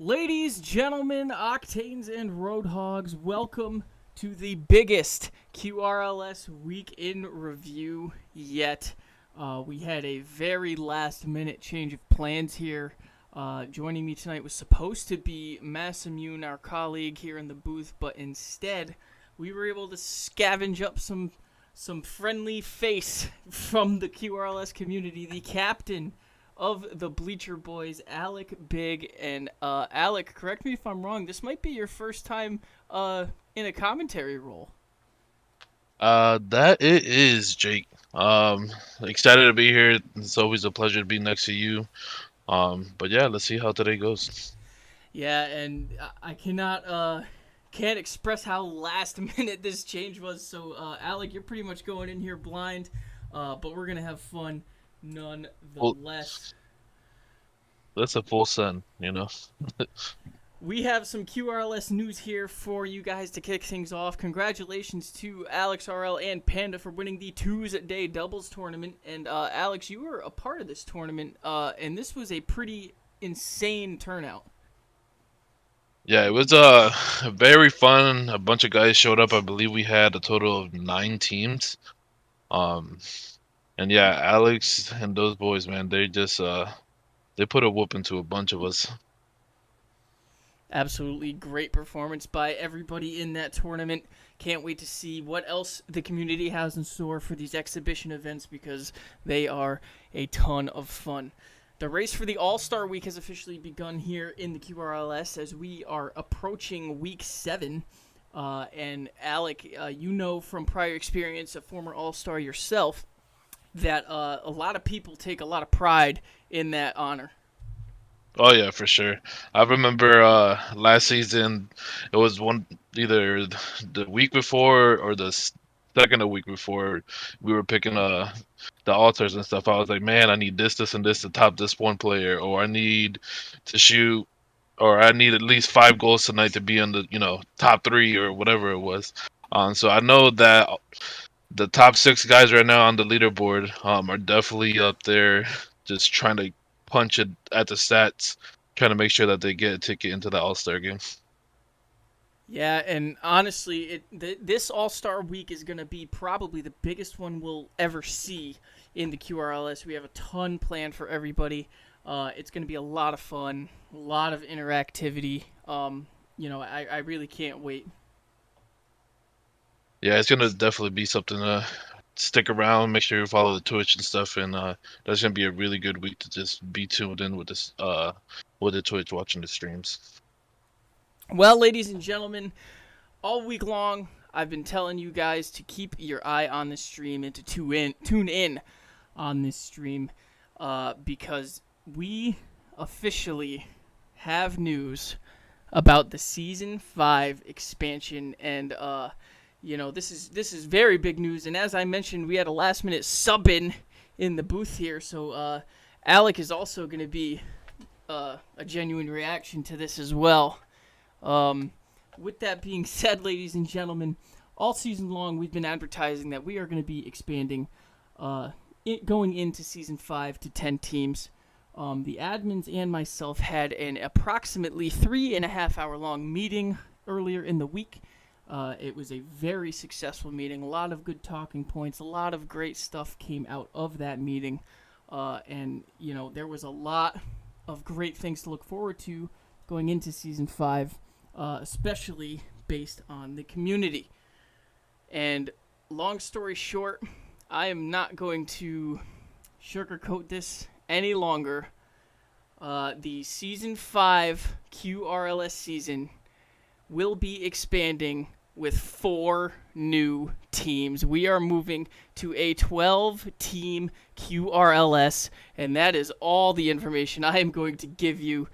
Ladies, gentlemen, Octanes, and Roadhogs, welcome to the biggest QRLS week in review yet. We had a very last minute change of plans here. Joining me tonight was supposed to be Massimune, our colleague here in the booth, but instead we were able to scavenge up some friendly face from the QRLS community, the captain of the Bleacher Boys, Alec Big. And Alec, correct me if I'm wrong, this might be your first time in a commentary role. That it is, Jake. Excited to be here. It's always a pleasure to be next to you. But yeah, let's see how today goes. Yeah, and I can't express how last minute this change was. So Alec, you're pretty much going in here blind, but we're gonna have fun Well, nonetheless. that's a full send. We have some QRLS news here for you guys to kick things off. Congratulations to Alex RL and Panda for winning the Tuesday doubles tournament. And Alex, you were a part of this tournament, and this was a pretty insane turnout. Yeah, it was very fun. A bunch of guys showed up. I believe we had a total of 9 teams. Um, and yeah, Alex and those boys, man, they put a whoop into a bunch of us. Absolutely great performance by everybody in that tournament. Can't wait to see what else the community has in store for these exhibition events because they are a ton of fun. The race for the All-Star Week has officially begun here in the QRLS as we are approaching Week 7. And Alec, you know from prior experience, a former All-Star yourself, that a lot of people take a lot of pride in that honor. Oh yeah, for sure. I remember last season it was one either the week before or the second week before we were picking the altars and stuff. I was like, man, I need this, and this to top this one player, or I need to shoot, or I need at least 5 goals tonight to be in the top three or whatever it was. So I know that the top 6 guys right now on the leaderboard are definitely up there, just trying to punch it at the stats, trying to make sure that they get a ticket into the All Star game. Yeah, and honestly, this All Star Week is going to be probably the biggest one we'll ever see in the QRLS. We have a ton planned for everybody. It's going to be a lot of fun, a lot of interactivity. I really can't wait. Yeah, it's gonna definitely be something to stick around. Make sure you follow the Twitch and stuff, and that's gonna be a really good week to just be tuned in with this with the Twitch, watching the streams. Well, ladies and gentlemen, all week long, I've been telling you guys to keep your eye on this stream and to tune in on this stream because we officially have news about the season 5 expansion. And this is very big news. And as I mentioned, we had a last minute sub in the booth here, so Alec is also going to be a genuine reaction to this as well. With that being said, ladies and gentlemen, all season long we've been advertising that we are going to be expanding, going into season 5 to 10 teams. The admins and myself had an approximately 3.5 hour long meeting earlier in the week. It was a very successful meeting, a lot of good talking points, a lot of great stuff came out of that meeting, and there was a lot of great things to look forward to going into season 5. Especially based on the community. And long story short, I am not going to sugarcoat this any longer. The season 5 QRLS season will be expanding with 4 new teams. We are moving to a 12-team QRLS, and that is all the information I am going to give you.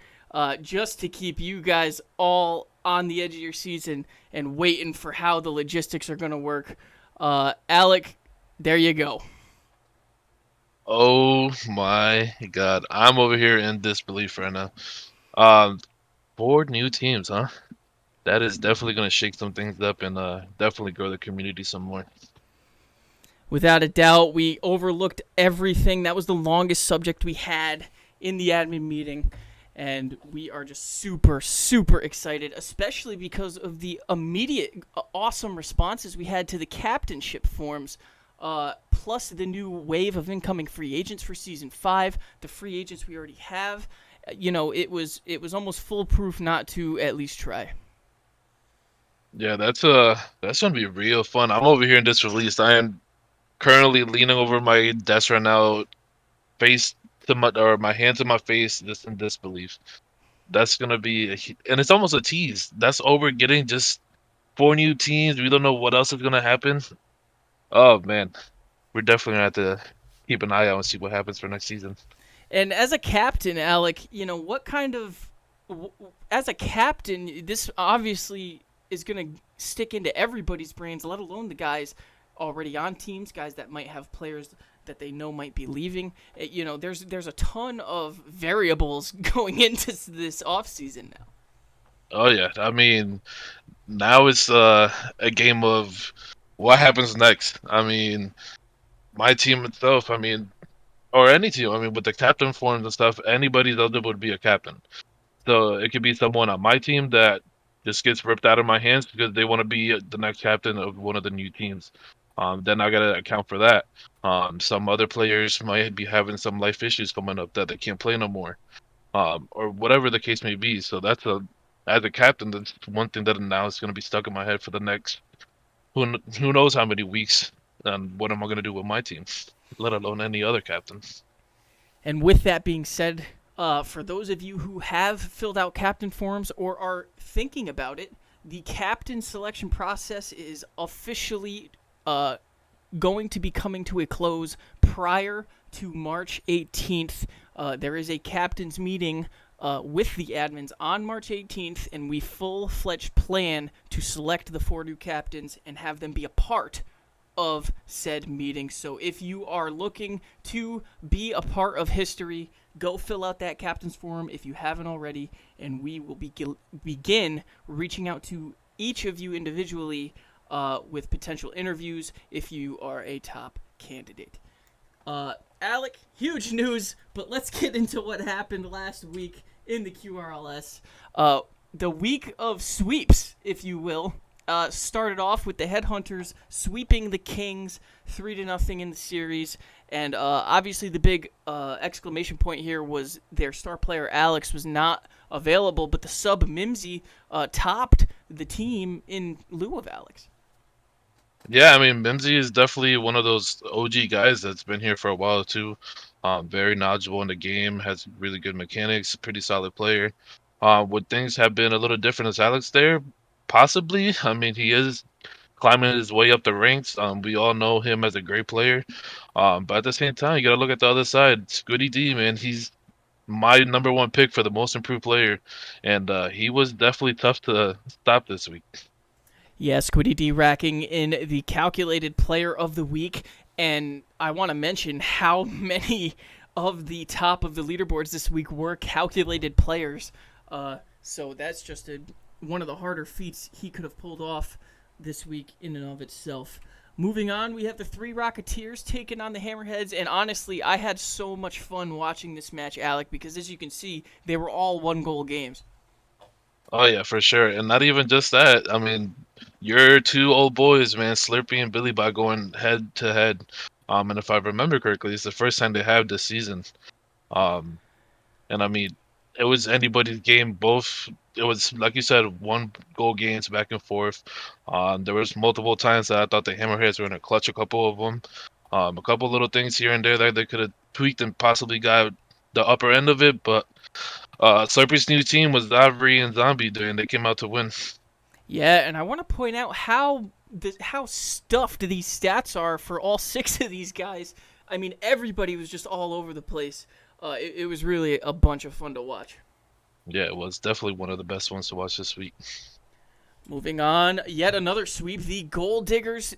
Just to keep you guys all on the edge of your season and waiting for how the logistics are going to work. Alec, there you go. Oh my God, I'm over here in disbelief right now. Um, 4 new teams, huh? That is definitely gonna shake some things up and definitely grow the community some more. Without a doubt, we overlooked everything. That was the longest subject we had in the admin meeting. and we are just super, super excited, especially because of the immediate awesome responses we had to the captainship forms. Plus the new wave of incoming free agents for season 5, the free agents we already have. It was almost foolproof not to at least try. Yeah, that's gonna be real fun. I'm over here in this release. I am currently leaning over my desk right now, face to my hand to my face, just in disbelief. That's gonna be, and it's almost a tease. That's all we're getting. Just 4 new teams. We don't know what else is gonna happen. Oh man, we're definitely gonna have to keep an eye out and see what happens for next season. And as a captain, Alec, what kind of as a captain, this obviously is going to stick into everybody's brains, let alone the guys already on teams, guys that might have players that they know might be leaving. There's a ton of variables going into this offseason now. Oh yeah, I mean now it's a game of what happens next. I mean my team itself. I mean, or any team. I mean, with the captain forms and stuff, anybody's eligible to be a captain. So it could be someone on my team that just gets ripped out of my hands because they want to be the next captain of one of the new teams. Then I gotta account for that. Some other players might be having some life issues coming up that they can't play no more, or whatever the case may be. So as a captain, that's one thing that now is going to be stuck in my head for the next who knows how many weeks. And what am I going to do with my team, let alone any other captain? And with that being said, for those of you who have filled out captain forms or are thinking about it, the captain selection process is officially going to be coming to a close prior to March 18th. There is a captain's meeting with the admins on March 18th, and we full-fledged plan to select the 4 new captains and have them be a part of said meeting. So if you are looking to be a part of history, go fill out that captain's forum if you haven't already, and we will begin reaching out to each of you individually with potential interviews if you are a top candidate. Alec, huge news, but let's get into what happened last week in the QRLS. The week of sweeps, if you will, started off with the Headhunters sweeping the Kings 3-0 in the series. And obviously the big exclamation point here was their star player Alex was not available, but the sub Mimsy topped the team in lieu of Alex. Yeah, I mean, Mimsy is definitely one of those OG guys that's been here for a while too. Very knowledgeable in the game, has really good mechanics, pretty solid player. Would things have been a little different as Alex there? Possibly. I mean, he is climbing his way up the ranks. We all know him as a great player. But at the same time, you gotta look at the other side. Squiddy D, man, he's my number one pick for the most improved player, and he was definitely tough to stop this week. Yeah, Squiddy D racking in the calculated player of the week. And I want to mention how many of the top of the leaderboards this week were calculated players. So that's just one of the harder feats he could have pulled off this week in and of itself. Moving on, we have the 3 Rocketeers taking on the Hammerheads, and honestly, I had so much fun watching this match, Alec, because as you can see, they were all 1-goal games. Oh yeah, for sure. And not even just that. I mean, your 2 old boys, man, Slurpee and Billy Bot going head to head. And if I remember correctly, it's the first time they have this season. Um, and I mean, it was anybody's game. Both, it was like you said, 1-goal games back and forth. There was multiple times that I thought the Hammerheads were gonna clutch a couple of them. A couple little things here and there that they could have tweaked and possibly got the upper end of it, but Slurpee's new team was Avery and Zombie doing. They came out to win. Yeah, and I want to point out how stuffed these stats are for all 6 of these guys. I mean, everybody was just all over the place. It was really a bunch of fun to watch. Yeah, it was definitely one of the best ones to watch this week. Moving on, yet another sweep. The Gold Diggers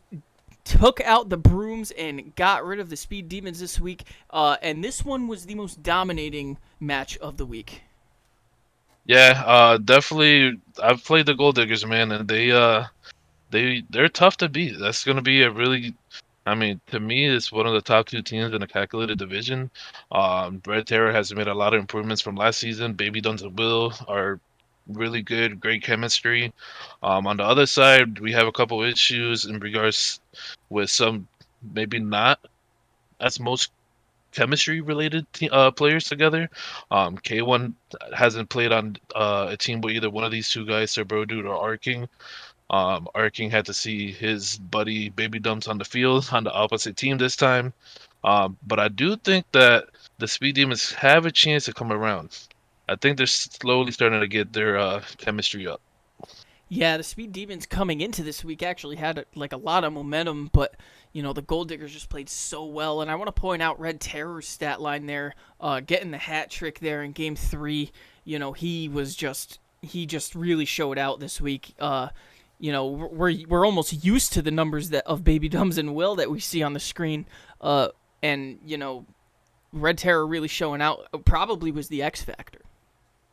took out the Brooms and got rid of the Speed Demons this week. And this one was the most dominating match of the week. Yeah, definitely. I've played the Gold Diggers, man, and they're tough to beat. That's gonna be a really. I mean, to me, it's one of the top two teams in the calculated division. Red Terror has made a lot of improvements from last season. Baby Duns and Will are really good, great chemistry. On the other side, we have a couple issues in regards with some maybe not as most chemistry related players together. K1 hasn't played on a team with either one of these two guys, Cerbero Dude or Arking. Arking had to see his buddy Baby Dumps on the field on the opposite team this time. But I do think that the Speed Demons have a chance to come around. I think they're slowly starting to get their chemistry up. Yeah, the Speed Demons coming into this week actually had like a lot of momentum, but the Gold Diggers just played so well. And I want to point out Red Terror's stat line there, getting the hat trick there in Game 3. He just really showed out this week. We're almost used to the numbers that of Baby Dums and Will that we see on the screen, and Red Terror really showing out probably was the X factor.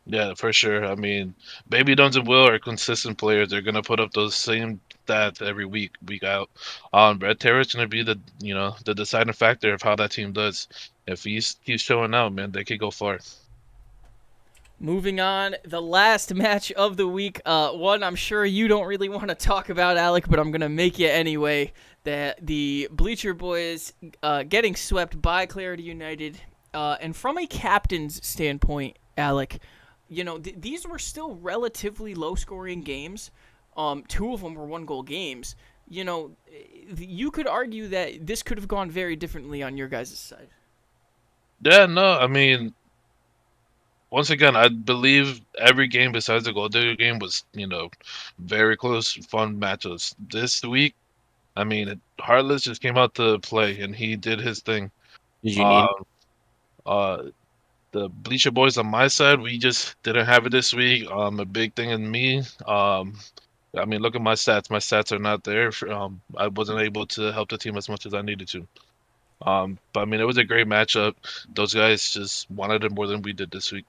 Yeah, for sure. I mean, Baby Duns and Will are consistent players. They're gonna put up those same stats every week, week out. Red Terror's gonna be the deciding factor of how that team does. If he keeps showing out, man, they could go far. Moving on, the last match of the week, one I'm sure you don't really want to talk about, Alec, but I'm going to make you anyway. That the Bleacher Boys getting swept by Clarity United. And from a captain's standpoint, Alec, these were still relatively low-scoring games. Two of them were one-goal games. You could argue that this could have gone very differently on your guys' side. Yeah, no, I mean, once again, I believe every game besides the Gold Digger game was, very close, fun matchups. This week, I mean, Heartless just came out to play and he did his thing. Did you Uh, need? uh, the Bleacher Boys on my side, we just didn't have it this week. A big thing in me. I mean, look at my stats. My stats are not there. I wasn't able to help the team as much as I needed to. But I mean, it was a great matchup. Those guys just wanted it more than we did this week.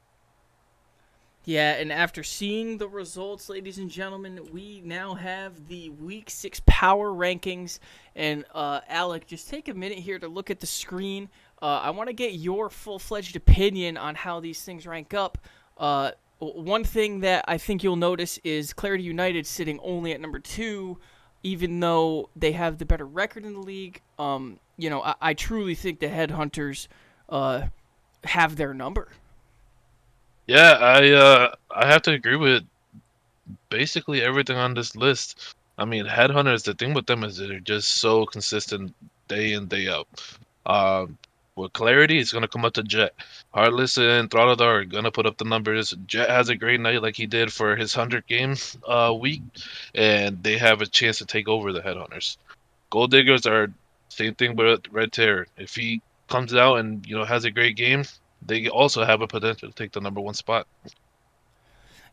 Yeah, and after seeing the results, ladies and gentlemen, we now have the Week 6 power rankings. And, Alec, just take a minute here to look at the screen. I want to get your full-fledged opinion on how these things rank up. One thing that I think you'll notice is Clarity United sitting only at number 2, even though they have the better record in the league. I truly think the Headhunters have their number. Yeah, I have to agree with basically everything on this list. I mean, Headhunters, the thing with them is they're just so consistent day in, day out. Um, with Clarity, it's gonna come up to Jet. Heartless and Throttled are gonna put up the numbers. Jet has a great night like he did for his 100 game week, and they have a chance to take over the Headhunters. Gold Diggers are same thing with Red Terror. If he comes out and has a great game, they also have a potential to take the number 1 spot.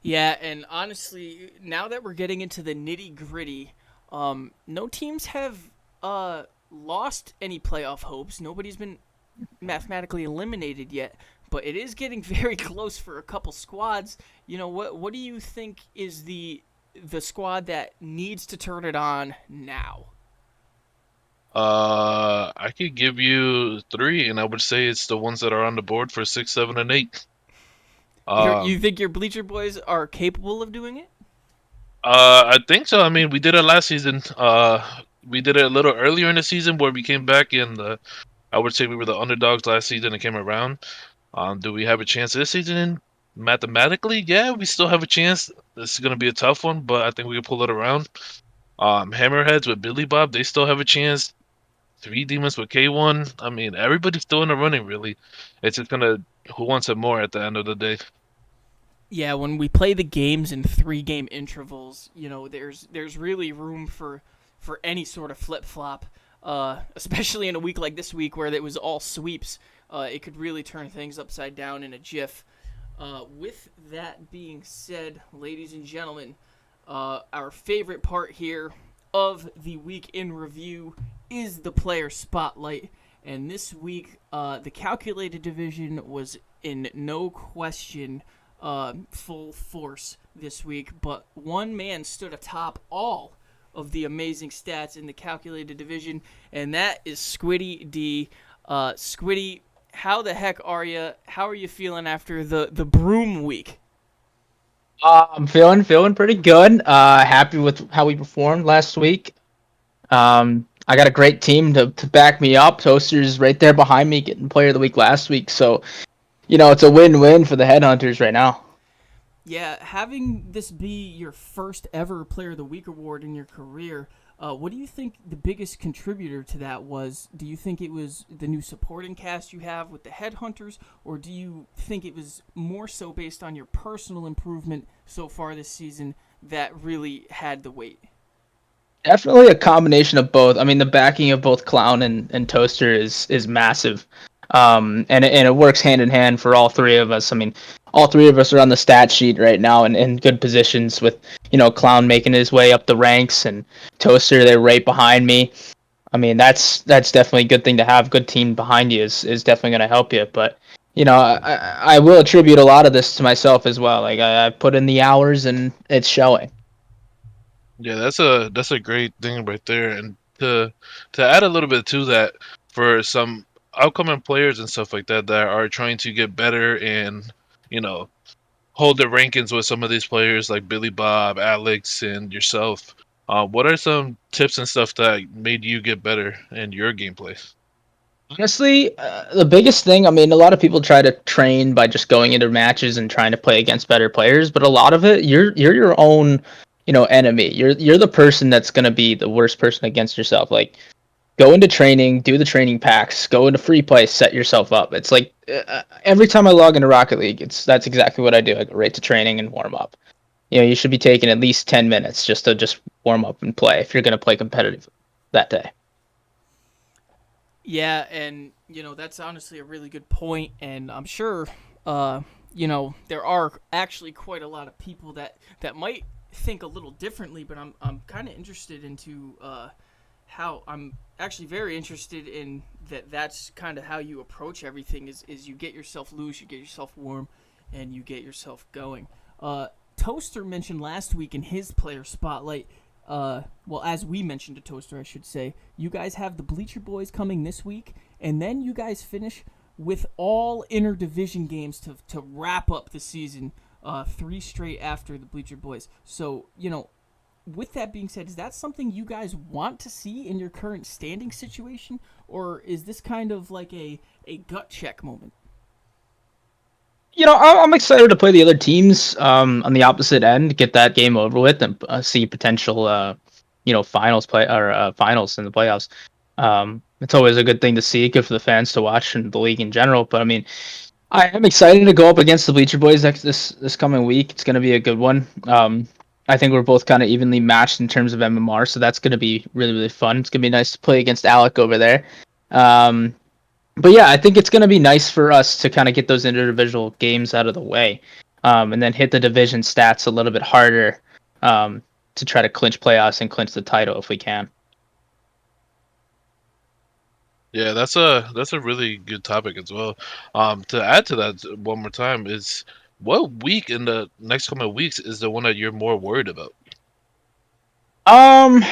Yeah, and honestly, now that we're getting into the nitty gritty, no teams have lost any playoff hopes. Nobody's been mathematically eliminated yet, but it is getting very close for a couple squads. What do you think is the squad that needs to turn it on now? I could give you 3, and I would say it's the ones that are on the board for 6, 7, and 8. You Um, think your Bleacher Boys are capable of doing it? I think so. I mean, we did it last season. We did it a little earlier in the season where we came back in I would say we were the underdogs last season and came around. Do we have a chance this season? Mathematically, yeah, we still have a chance. This is gonna be a tough one, but I think we can pull it around. Hammerheads with Billy Bob, they still have a chance. Three Demons with K1. I mean, everybody's still in the running, really. It's just gonna who wants it more at the end of the day. Yeah, when we play the games in 3 game intervals, there's really room for any sort of flip flop. Especially in a week like this week where it was all sweeps, it could really turn things upside down in a jiff. With that being said, ladies and gentlemen, our favorite part here of the week in review is the player spotlight. And this week, the calculated division was in no question full force this week, but one man stood atop all of the amazing stats in the calculated division, and that is Squiddy D. Squiddy, how the heck are you? How are you feeling after the broom week? I'm feeling pretty good. Happy with how we performed last week. I got a great team to back me up. Toaster's right there behind me, getting Player of the Week last week. So it's a win-win for the Headhunters right now. Yeah, having this be your first ever Player of the Week award in your career, what do you think the biggest contributor to that was? Do you think it was the new supporting cast you have with the Headhunters, or do you think it was more so based on your personal improvement so far this season that really had the weight? Definitely a combination of both. I mean, the backing of both Clown and Toaster is massive, and it works hand in hand for all three of us. I mean, all three of us are on the stat sheet right now in good positions with Clown making his way up the ranks and Toaster there right behind me. I mean, that's definitely a good thing to have. Good team behind you is definitely going to help you. But I will attribute a lot of this to myself as well. Like I put in the hours and it's showing. Yeah, that's a great thing right there. And to add a little bit to that, for some upcoming players and stuff like that that are trying to get better and you know hold their rankings with some of these players like Billy Bob, Alex, and yourself. What are some tips and stuff that made you get better in your gameplay? Honestly, the biggest thing, I mean, a lot of people try to train by just going into matches and trying to play against better players, but a lot of it, you're your own, enemy. You're the person that's going to be the worst person against yourself. Like, go into training, do the training packs, go into free play, set yourself up. It's like every time I log into Rocket League, that's exactly what I do. I go right to training and warm up. You should be taking at least 10 minutes just to just warm up and play if you're going to play competitive that day. Yeah, and that's honestly a really good point, and I'm sure there are actually quite a lot of people that might think a little differently, but I'm kind of interested into how I'm actually very interested in that's kind of how you approach everything is you get yourself loose, you get yourself warm, and you get yourself going. Toaster mentioned last week in his player spotlight, well, as we mentioned to Toaster, I should say, you guys have the Bleacher Boys coming this week, and then you guys finish with all interdivision games to wrap up the season, three straight after the Bleacher Boys. So, with that being said, is that something you guys want to see in your current standing situation, or is this kind of like a gut check moment? I'm excited to play the other teams on the opposite end, get that game over with, and see potential, finals play or finals in the playoffs. It's always a good thing to see, good for the fans to watch and the league in general. But I mean, I am excited to go up against the Bleacher Boys this coming week. It's going to be a good one. I think we're both kind of evenly matched in terms of MMR, so that's going to be really really fun. It's going to be nice to play against Alec over there. Um, but yeah, I think it's going to be nice for us to kind of get those individual games out of the way, and then hit the division stats a little bit harder, um, to try to clinch playoffs and clinch the title if we can. Yeah, that's a really good topic as well. To add to that one more time is what week in the next coming weeks is the one that you're more worried about? Um,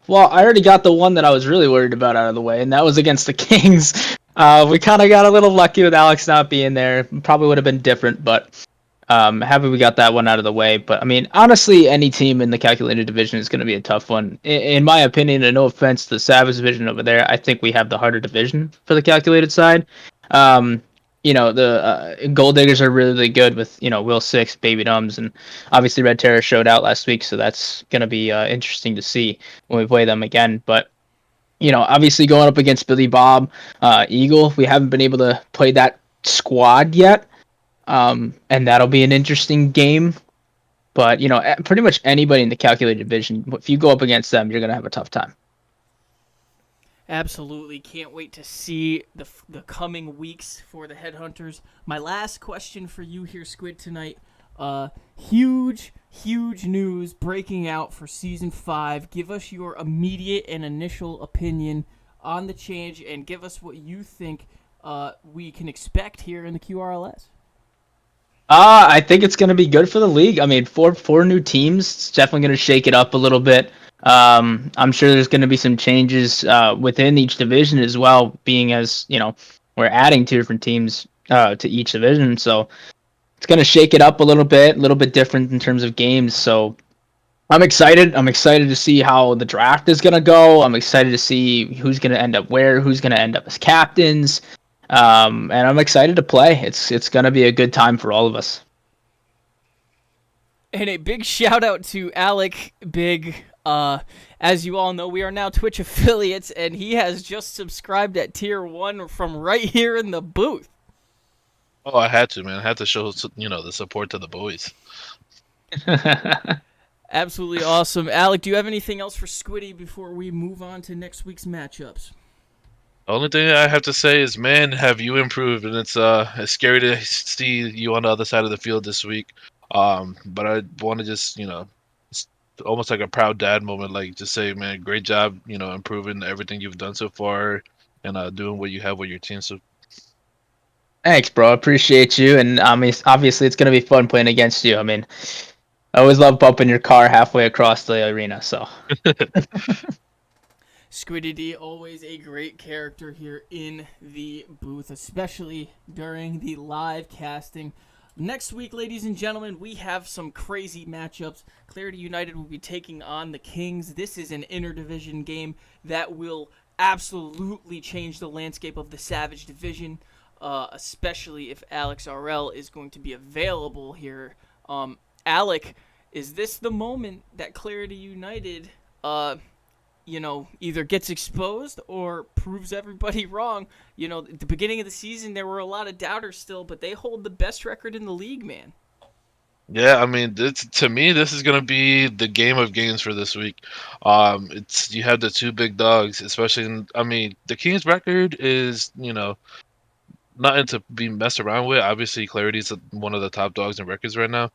well, I already got the one that I was really worried about out of the way, and that was against the Kings. We kind of got a little lucky with Alex not being there. Probably would have been different, but happy we got that one out of the way. But I mean, honestly, any team in the calculated division is going to be a tough one. In my opinion, and no offense to the Savage division over there, I think we have the harder division for the calculated side. Um, the Gold Diggers are really, really good with Will Six, Baby Dums, and obviously Red Terror showed out last week, so that's going to be interesting to see when we play them again. But obviously going up against Billy Bob, Eagle, we haven't been able to play that squad yet. And that'll be an interesting game. But pretty much anybody in the calculated division, if you go up against them, you're gonna have a tough time. Absolutely, can't wait to see the coming weeks for the Headhunters. My last question for you here, Squid, tonight. Huge news breaking out for season 5. Give us your immediate and initial opinion on the change, and give us what you think we can expect here in the QRLS. I think it's gonna be good for the league. I mean, four new teams. It's definitely gonna shake it up a little bit. I'm sure there's going to be some changes within each division as well, being as, we're adding two different teams to each division. So it's going to shake it up a little bit different in terms of games. So I'm excited. I'm excited to see how the draft is going to go. I'm excited to see who's going to end up where, who's going to end up as captains. And I'm excited to play. It's going to be a good time for all of us. And a big shout out to Alec Big. As you all know, we are now Twitch affiliates, and he has just subscribed at Tier 1 from right here in the booth. Oh, I had to, man. I had to show, the support to the boys. Absolutely awesome. Alec, do you have anything else for Squiddy before we move on to next week's matchups? The only thing I have to say is, man, have you improved? And it's scary to see you on the other side of the field this week. But I want to just, it's almost like a proud dad moment, like just say, man, great job, improving everything you've done so far, and doing what you have with your team. So Thanks, bro. Appreciate you. And I mean, obviously, it's going to be fun playing against you. I mean, I always love bumping your car halfway across the arena. So Squiddy D, always a great character here in the booth, especially during the live casting. Next week, ladies and gentlemen, we have some crazy matchups. Clarity United will be taking on the Kings. This is an interdivision game that will absolutely change the landscape of the Savage Division, especially if Alex RL is going to be available here. Alec, is this the moment that Clarity United either gets exposed or proves everybody wrong? At the beginning of the season, there were a lot of doubters still, but they hold the best record in the league, man. yeah, I mean, to me, this is gonna be the game of games for this week. It's you have the two big dogs, especially I mean, the Kings record is, nothing to be messed around with. Obviously, Clarity's one of the top dogs in records right now.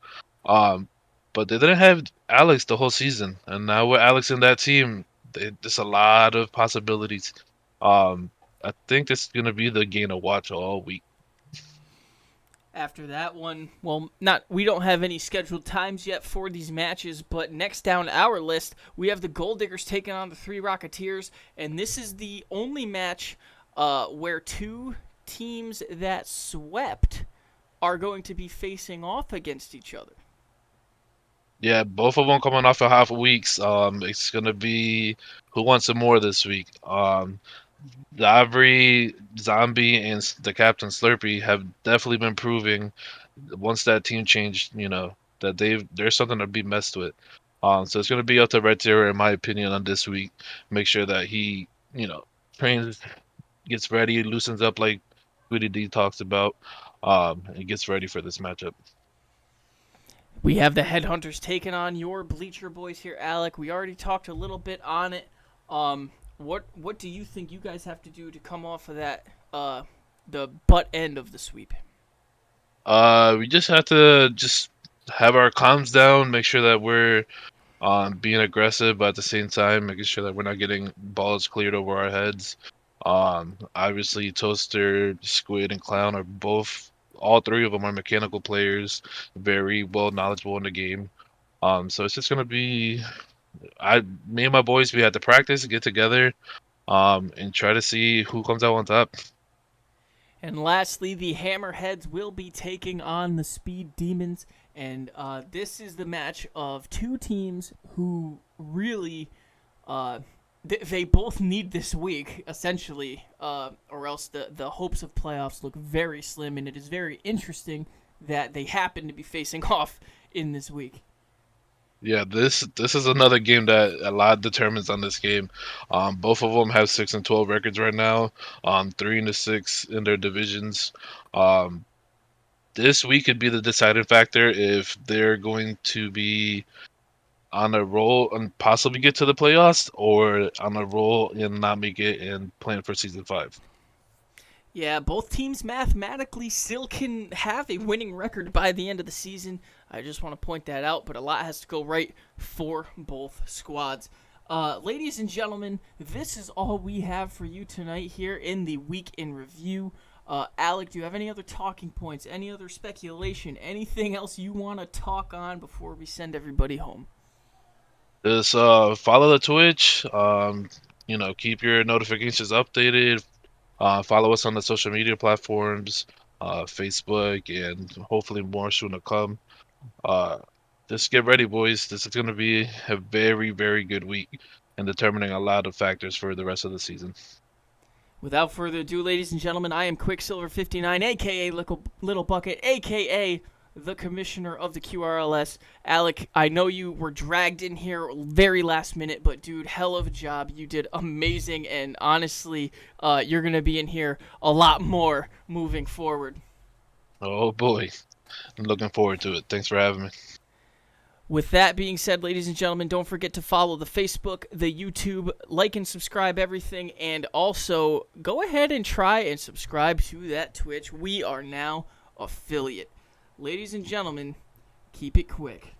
Um, but they didn't have Alex the whole season, and now with Alex in that team, there's a lot of possibilities. I think this is gonna be the game to watch all week. After that one, well, we don't have any scheduled times yet for these matches, but next down our list, we have the Gold Diggers taking on the 3 Rocketeers, and this is the only match where two teams that swept are going to be facing off against each other. Yeah, both of them coming off of half weeks. It's gonna be who wants some more this week. The Ivory, Zombie, and the Captain Slurpee have definitely been proving once that team changed, that there's something to be messed with. So it's gonna be up to Red Terror, in my opinion, on this week. Make sure that he, trains, gets ready, loosens up like Sweetie D talks about, and gets ready for this matchup. We have the Headhunters taking on your Bleacher Boys here, Alec. We already talked a little bit on it. What do you think you guys have to do to come off of that the butt end of the sweep? We just have to just have our comms down, make sure that we're being aggressive, but at the same time, making sure that we're not getting balls cleared over our heads. Obviously, Toaster, Squid, and Clown are all three of them are mechanical players, very well knowledgeable in the game. So it's just gonna be, me and my boys, we had to practice, get together, and try to see who comes out on top. And lastly, the Hammerheads will be taking on the Speed Demons. And this is the match of two teams who really, they both need this week, essentially, or else the hopes of playoffs look very slim. And it is very interesting that they happen to be facing off in this week. Yeah, this is another game that a lot determines on this game. Both of them have 6-12 records right now. 3-6 in their divisions. Um, this week could be the deciding factor if they're going to be on a roll and possibly get to the playoffs, or on a roll and not make it and plan for season 5. Yeah, both teams mathematically still can have a winning record by the end of the season. I just want to point that out, but a lot has to go right for both squads. Ladies and gentlemen, this is all we have for you tonight here in the Week in Review. Alec, do you have any other talking points, any other speculation, anything else you want to talk on before we send everybody home? Just follow the Twitch. Keep your notifications updated. Follow us on the social media platforms, Facebook, and hopefully more soon to come. Uh, just get ready, boys. This is going to be a very, very good week and determining a lot of factors for the rest of the season. Without further ado, ladies and gentlemen, I am Quicksilver59, aka Little Bucket, aka the Commissioner of the QRLS. Alec, I know you were dragged in here very last minute, but dude, hell of a job. You did amazing, and honestly, you're going to be in here a lot more moving forward. Oh boy, I'm looking forward to it. Thanks for having me. With that being said, ladies and gentlemen, don't forget to follow the Facebook, the YouTube, like and subscribe everything, and also go ahead and try and subscribe to that Twitch. We are now affiliate. Ladies and gentlemen, keep it quick.